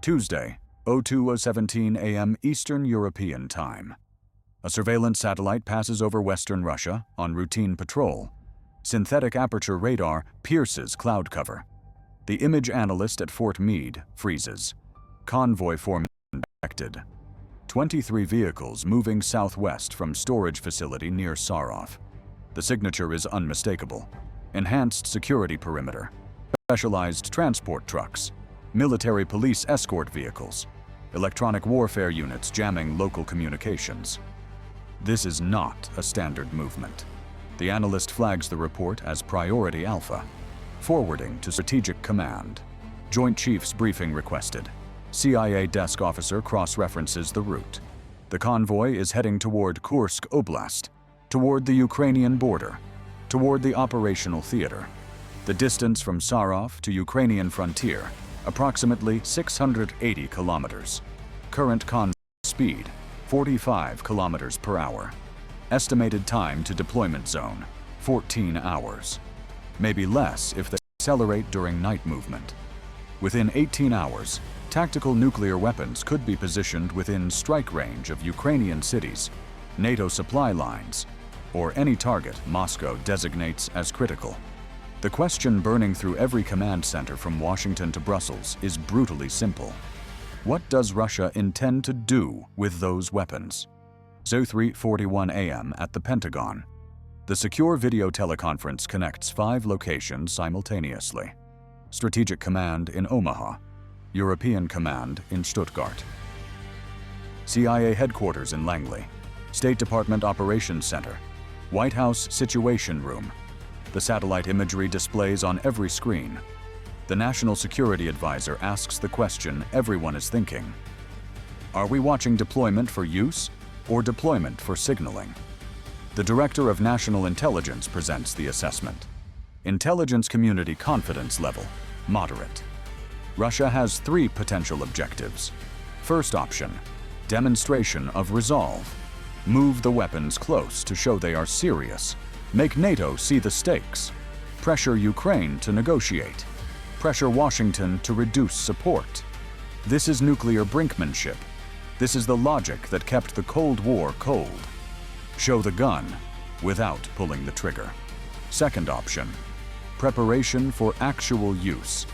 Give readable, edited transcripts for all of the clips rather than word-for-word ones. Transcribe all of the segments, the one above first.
Tuesday, 02:17 a.m. Eastern European Time. A surveillance satellite passes over western Russia on routine patrol. Synthetic aperture radar pierces cloud cover. The image analyst at Fort Meade freezes. Convoy formation detected. 23 vehicles moving southwest from storage facility near Sarov. The signature is unmistakable. Enhanced security perimeter. Specialized transport trucks. Military police escort vehicles. Electronic warfare units jamming local communications. This is not a standard movement. The analyst flags the report as Priority Alpha. Forwarding to Strategic Command. Joint Chiefs briefing requested. CIA desk officer cross-references the route. The convoy is heading toward Kursk Oblast, toward the Ukrainian border, toward the operational theater. The distance from Sarov to Ukrainian frontier, approximately 680 kilometers. Current convoy speed, 45 kilometers per hour. Estimated time to deployment zone, 14 hours. Maybe less if they accelerate during night movement. Within 18 hours, tactical nuclear weapons could be positioned within strike range of Ukrainian cities, NATO supply lines, or any target Moscow designates as critical. The question burning through every command center from Washington to Brussels is brutally simple. What does Russia intend to do with those weapons? 03:41 a.m. at the Pentagon. The secure video teleconference connects 5 locations simultaneously. Strategic Command in Omaha. European Command in Stuttgart. CIA Headquarters in Langley. State Department Operations Center. White House Situation Room. The satellite imagery displays on every screen. The National Security Advisor asks the question everyone is thinking. Are we watching deployment for use or deployment for signaling? The Director of National Intelligence presents the assessment. Intelligence community confidence level, moderate. Russia has 3 potential objectives. First option, demonstration of resolve. Move the weapons close to show they are serious. Make NATO see the stakes. Pressure Ukraine to negotiate. Pressure Washington to reduce support. This is nuclear brinkmanship. This is the logic that kept the Cold War cold. Show the gun without pulling the trigger. Second option, preparation for actual use.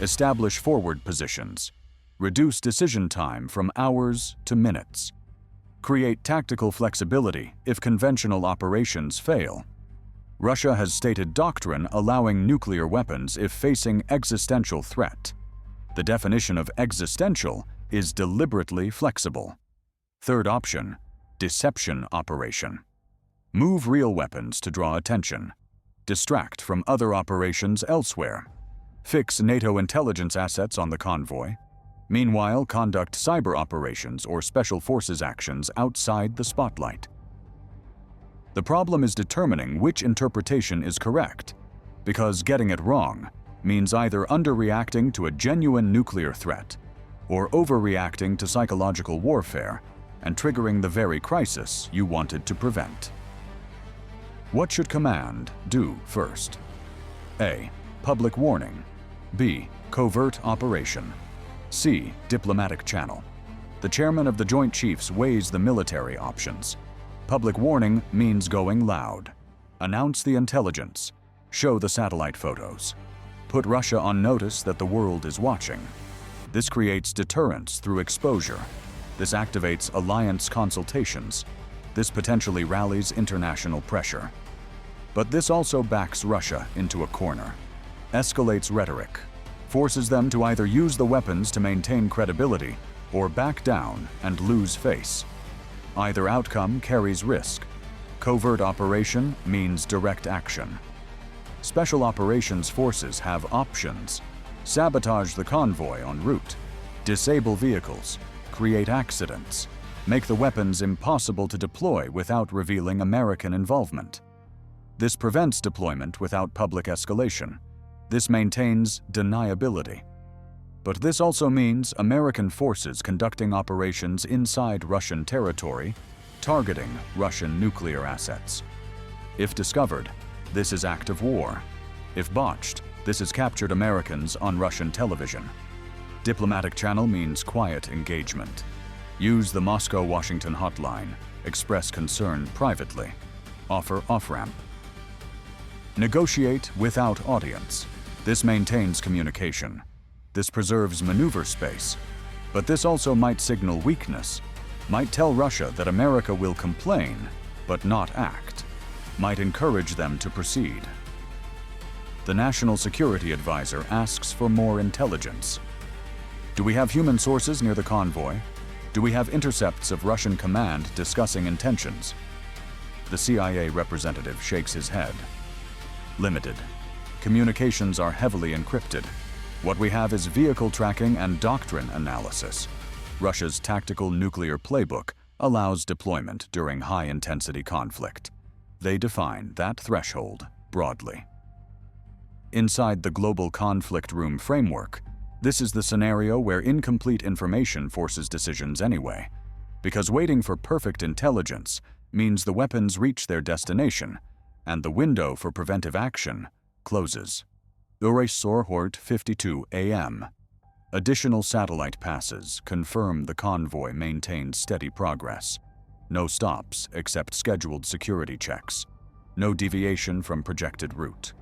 Establish forward positions. Reduce decision time from hours to minutes. Create tactical flexibility if conventional operations fail. Russia has stated doctrine allowing nuclear weapons if facing existential threat. The definition of existential is deliberately flexible. Third option, deception operation. Move real weapons to draw attention. Distract from other operations elsewhere. Fix NATO intelligence assets on the convoy. Meanwhile, conduct cyber operations or special forces actions outside the spotlight. The problem is determining which interpretation is correct, because getting it wrong means either underreacting to a genuine nuclear threat or overreacting to psychological warfare and triggering the very crisis you wanted to prevent. What should command do first? A. Public warning. B. Covert operation. C. Diplomatic channel. The chairman of the Joint Chiefs weighs the military options. Public warning means going loud. Announce the intelligence. Show the satellite photos. Put Russia on notice that the world is watching. This creates deterrence through exposure. This activates alliance consultations. This potentially rallies international pressure. But this also backs Russia into a corner. Escalates rhetoric. Forces them to either use the weapons to maintain credibility or back down and lose face. Either outcome carries risk. Covert operation means direct action. Special operations forces have options. Sabotage the convoy en route. Disable vehicles. Create accidents. Make the weapons impossible to deploy without revealing American involvement. This prevents deployment without public escalation. This maintains deniability. But this also means American forces conducting operations inside Russian territory, targeting Russian nuclear assets. If discovered, this is act of war. If botched, this is captured Americans on Russian television. Diplomatic channel means quiet engagement. Use the Moscow-Washington hotline. Express concern privately. Offer off-ramp. Negotiate without audience. This maintains communication. This preserves maneuver space. But this also might signal weakness. Might tell Russia that America will complain, but not act. Might encourage them to proceed. The National Security Advisor asks for more intelligence. Do we have human sources near the convoy? Do we have intercepts of Russian command discussing intentions? The CIA representative shakes his head. Limited. Communications are heavily encrypted. What we have is vehicle tracking and doctrine analysis. Russia's tactical nuclear playbook allows deployment during high-intensity conflict. They define that threshold broadly. Inside the global conflict room framework, this is the scenario where incomplete information forces decisions anyway, because waiting for perfect intelligence means the weapons reach their destination, and the window for preventive action closes. Hort 52 AM. Additional satellite passes confirm the convoy maintains steady progress. No stops except scheduled security checks. No deviation from projected route.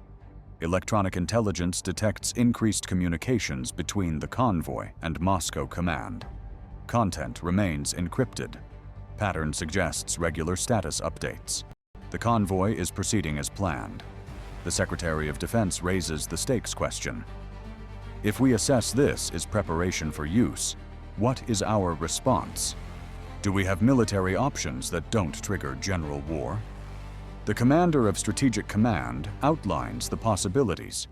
Electronic intelligence detects increased communications between the convoy and Moscow command. Content remains encrypted. Pattern suggests regular status updates. The convoy is proceeding as planned. The Secretary of Defense raises the stakes question. If we assess this as preparation for use, what is our response? Do we have military options that don't trigger general war? The Commander of Strategic Command outlines the possibilities.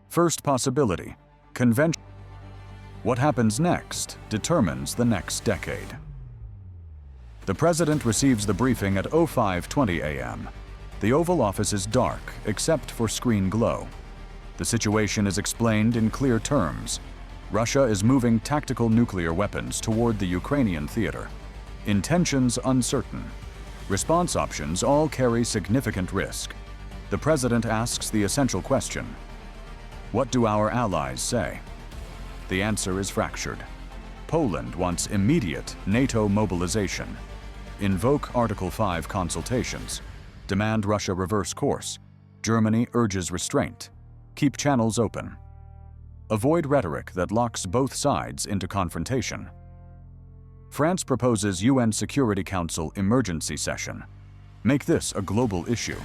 First possibility, convention. What happens next determines the next decade. The President receives the briefing at 05:20 a.m. The Oval Office is dark, except for screen glow. The situation is explained in clear terms. Russia is moving tactical nuclear weapons toward the Ukrainian theater. Intentions uncertain. Response options all carry significant risk. The President asks the essential question: what do our allies say? The answer is fractured. Poland wants immediate NATO mobilization. Invoke Article 5 consultations. Demand Russia reverse course. Germany urges restraint. Keep channels open. Avoid rhetoric that locks both sides into confrontation. France proposes UN Security Council emergency session. Make this a global issue.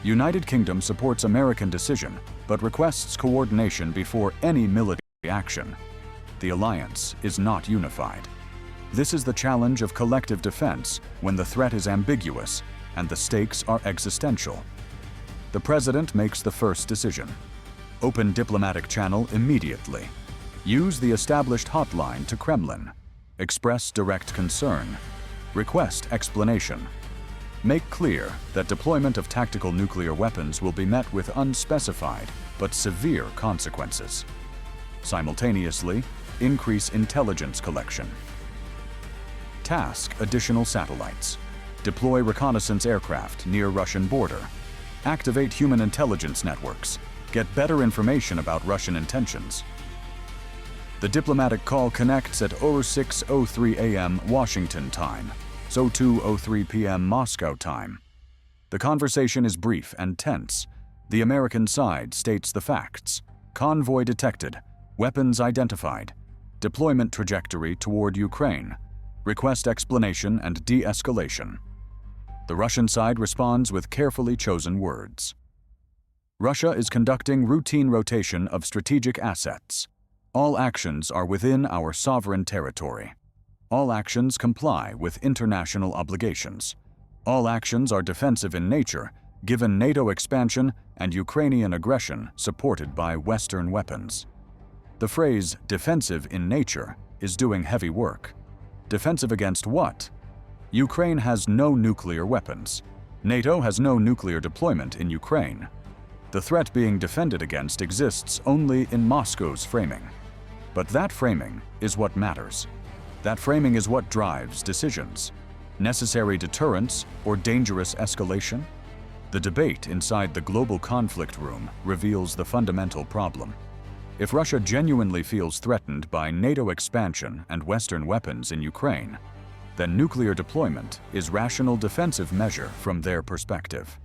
United Kingdom supports American decision, but requests coordination before any military action. The alliance is not unified. This is the challenge of collective defense when the threat is ambiguous and the stakes are existential. The President makes the first decision. Open diplomatic channel immediately. Use the established hotline to Kremlin. Express direct concern. Request explanation. Make clear that deployment of tactical nuclear weapons will be met with unspecified but severe consequences. Simultaneously, increase intelligence collection. Task additional satellites. Deploy reconnaissance aircraft near Russian border. Activate human intelligence networks. Get better information about Russian intentions. The diplomatic call connects at 06:03 a.m. Washington time, 02:03 p.m. Moscow time. The conversation is brief and tense. The American side states the facts. Convoy detected. Weapons identified. Deployment trajectory toward Ukraine. Request explanation and de-escalation. The Russian side responds with carefully chosen words. Russia is conducting routine rotation of strategic assets. All actions are within our sovereign territory. All actions comply with international obligations. All actions are defensive in nature, given NATO expansion and Ukrainian aggression supported by Western weapons. The phrase defensive in nature is doing heavy work. Defensive against what? Ukraine has no nuclear weapons. NATO has no nuclear deployment in Ukraine. The threat being defended against exists only in Moscow's framing. But that framing is what matters. That framing is what drives decisions. Necessary deterrence or dangerous escalation? The debate inside the global conflict room reveals the fundamental problem. If Russia genuinely feels threatened by NATO expansion and Western weapons in Ukraine, then nuclear deployment is rational defensive measure from their perspective.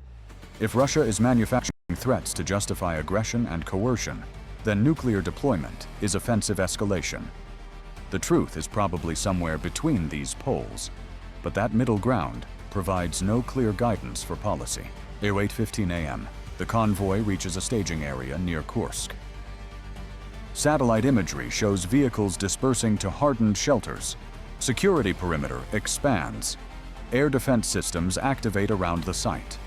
If Russia is manufacturing threats to justify aggression and coercion, then nuclear deployment is offensive escalation. The truth is probably somewhere between these poles, but that middle ground provides no clear guidance for policy. 8:15 a.m. The convoy reaches a staging area near Kursk. Satellite imagery shows vehicles dispersing to hardened shelters. Security perimeter expands. Air defense systems activate around the site.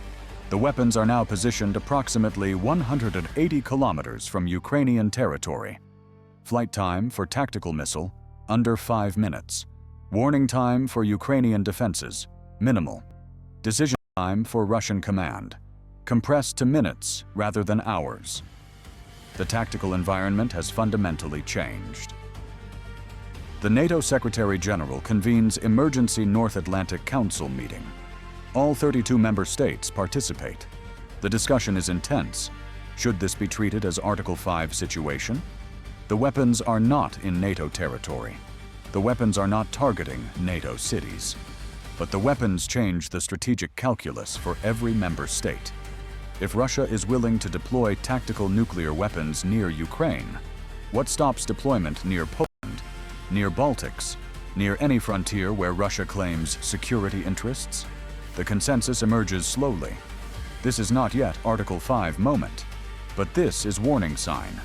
The weapons are now positioned approximately 180 kilometers from Ukrainian territory. Flight time for tactical missile, under 5 minutes. Warning time for Ukrainian defenses, minimal. Decision time for Russian command, compressed to minutes rather than hours. The tactical environment has fundamentally changed. The NATO Secretary General convenes Emergency North Atlantic Council meeting. All 32 member states participate. The discussion is intense. Should this be treated as Article 5 situation? The weapons are not in NATO territory. The weapons are not targeting NATO cities. But the weapons change the strategic calculus for every member state. If Russia is willing to deploy tactical nuclear weapons near Ukraine, what stops deployment near Poland, near Baltics, near any frontier where Russia claims security interests? The consensus emerges slowly. This is not yet Article 5 moment, but this is warning sign.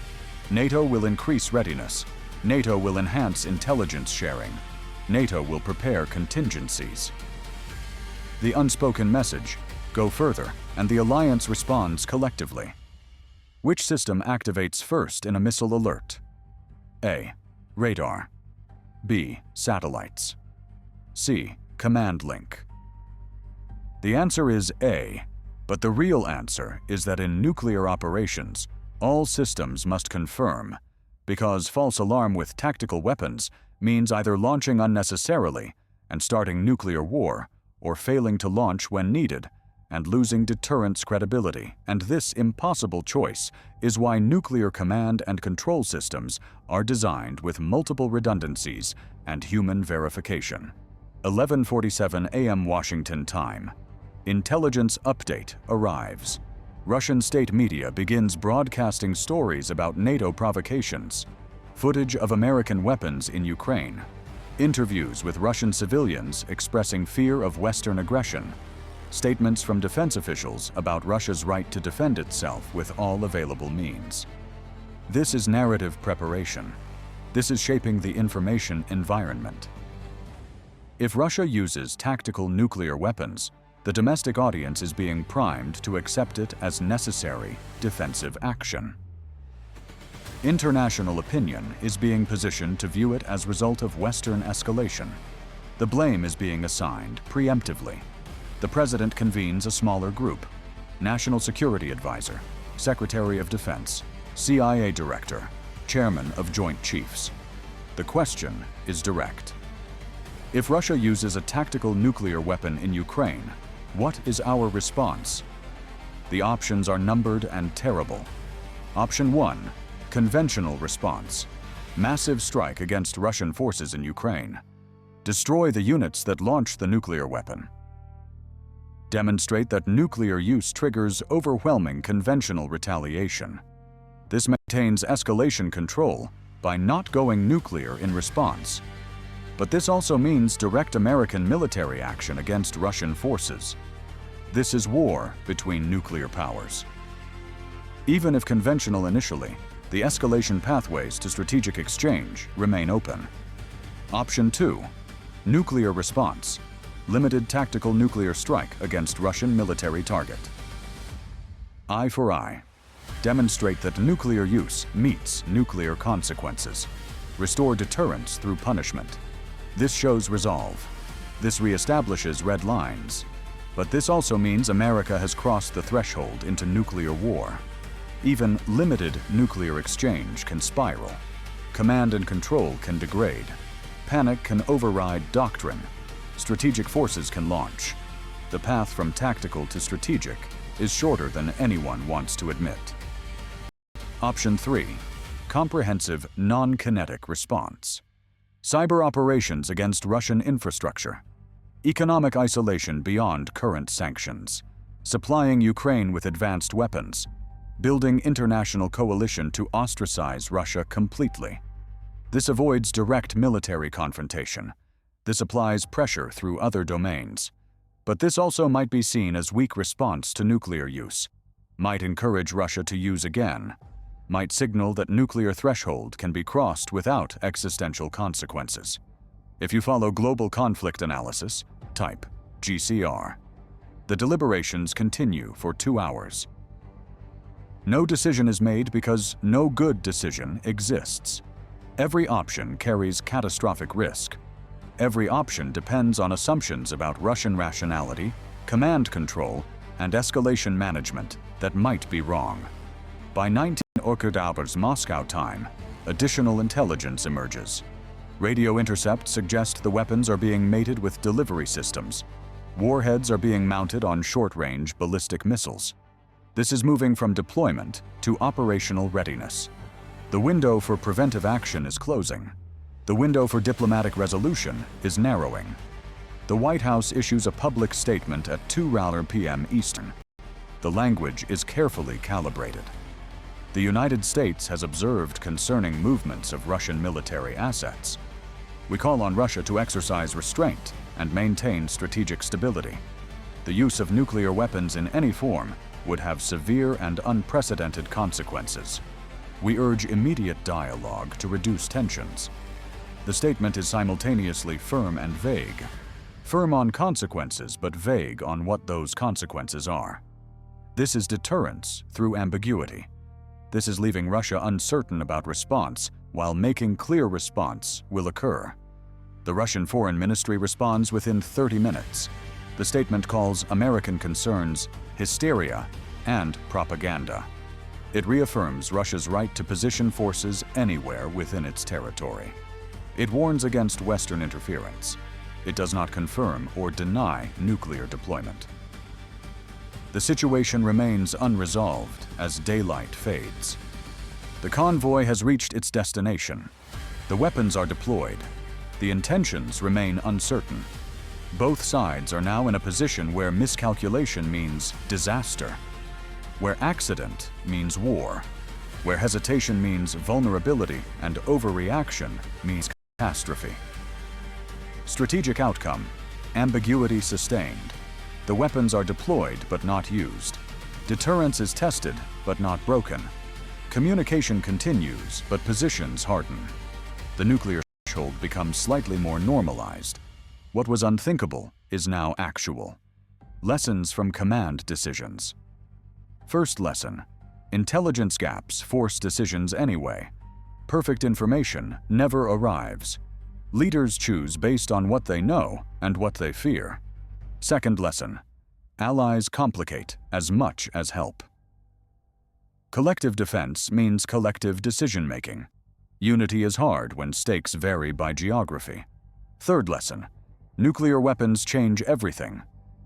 NATO will increase readiness. NATO will enhance intelligence sharing. NATO will prepare contingencies. The unspoken message, go further, and the alliance responds collectively. Which system activates first in a missile alert? A. Radar. B. Satellites. C. Command link. The answer is A, but the real answer is that in nuclear operations, all systems must confirm, because false alarm with tactical weapons means either launching unnecessarily and starting nuclear war, or failing to launch when needed and losing deterrence credibility. And this impossible choice is why nuclear command and control systems are designed with multiple redundancies and human verification. 11:47 a.m. Washington time. Intelligence update arrives. Russian state media begins broadcasting stories about NATO provocations, footage of American weapons in Ukraine, interviews with Russian civilians expressing fear of Western aggression, statements from defense officials about Russia's right to defend itself with all available means. This is narrative preparation. This is shaping the information environment. If Russia uses tactical nuclear weapons, the domestic audience is being primed to accept it as necessary defensive action. International opinion is being positioned to view it as result of Western escalation. The blame is being assigned preemptively. The President convenes a smaller group: National Security Advisor, Secretary of Defense, CIA Director, Chairman of Joint Chiefs. The question is direct. If Russia uses a tactical nuclear weapon in Ukraine, what is our response? The options are numbered and terrible. Option 1, conventional response. Massive strike against Russian forces in Ukraine. Destroy the units that launched the nuclear weapon. Demonstrate that nuclear use triggers overwhelming conventional retaliation. This maintains escalation control by not going nuclear in response. But this also means direct American military action against Russian forces. This is war between nuclear powers. Even if conventional initially, the escalation pathways to strategic exchange remain open. Option 2, nuclear response. Limited tactical nuclear strike against Russian military target. Eye for eye. Demonstrate that nuclear use meets nuclear consequences. Restore deterrence through punishment. This shows resolve. This reestablishes red lines. But this also means America has crossed the threshold into nuclear war. Even limited nuclear exchange can spiral. Command and control can degrade. Panic can override doctrine. Strategic forces can launch. The path from tactical to strategic is shorter than anyone wants to admit. Option 3, comprehensive, non-kinetic response. Cyber operations against Russian infrastructure. Economic isolation beyond current sanctions. Supplying Ukraine with advanced weapons. Building international coalition to ostracize Russia completely. This avoids direct military confrontation. This applies pressure through other domains. But this also might be seen as weak response to nuclear use. Might encourage Russia to use again. Might signal that nuclear threshold can be crossed without existential consequences. If you follow global conflict analysis, type GCR. The deliberations continue for 2 hours. No decision is made because no good decision exists. Every option carries catastrophic risk. Every option depends on assumptions about Russian rationality, command control, and escalation management that might be wrong. By 19 hours Moscow time, additional intelligence emerges. Radio intercepts suggest the weapons are being mated with delivery systems. Warheads are being mounted on short-range ballistic missiles. This is moving from deployment to operational readiness. The window for preventive action is closing. The window for diplomatic resolution is narrowing. The White House issues a public statement at 2 p.m. Eastern. The language is carefully calibrated. The United States has observed concerning movements of Russian military assets. We call on Russia to exercise restraint and maintain strategic stability. The use of nuclear weapons in any form would have severe and unprecedented consequences. We urge immediate dialogue to reduce tensions. The statement is simultaneously firm and vague. Firm on consequences, but vague on what those consequences are. This is deterrence through ambiguity. This is leaving Russia uncertain about response, while making clear response will occur. The Russian Foreign Ministry responds within 30 minutes. The statement calls American concerns hysteria and propaganda. It reaffirms Russia's right to position forces anywhere within its territory. It warns against Western interference. It does not confirm or deny nuclear deployment. The situation remains unresolved as daylight fades. The convoy has reached its destination. The weapons are deployed. The intentions remain uncertain. Both sides are now in a position where miscalculation means disaster, where accident means war, where hesitation means vulnerability and overreaction means catastrophe. Strategic outcome: ambiguity sustained. The weapons are deployed but not used. Deterrence is tested but not broken. Communication continues but positions harden. The nuclear threshold becomes slightly more normalized. What was unthinkable is now actual. Lessons from command decisions. First lesson: intelligence gaps force decisions anyway. Perfect information never arrives. Leaders choose based on what they know and what they fear. Second lesson: allies complicate as much as help. Collective defense means collective decision-making. Unity is hard when stakes vary by geography. Third lesson: nuclear weapons change everything.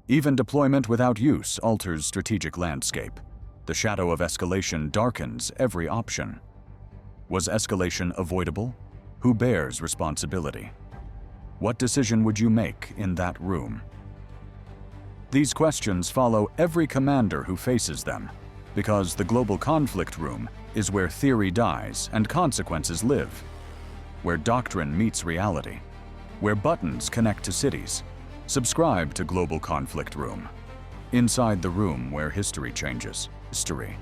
Even deployment without use alters strategic landscape. The shadow of escalation darkens every option. Was escalation avoidable? Who bears responsibility? What decision would you make in that room? These questions follow every commander who faces them, because the global conflict room is where theory dies and consequences live, where doctrine meets reality, where buttons connect to cities. Subscribe to Global Conflict Room. Inside the room where history changes. History.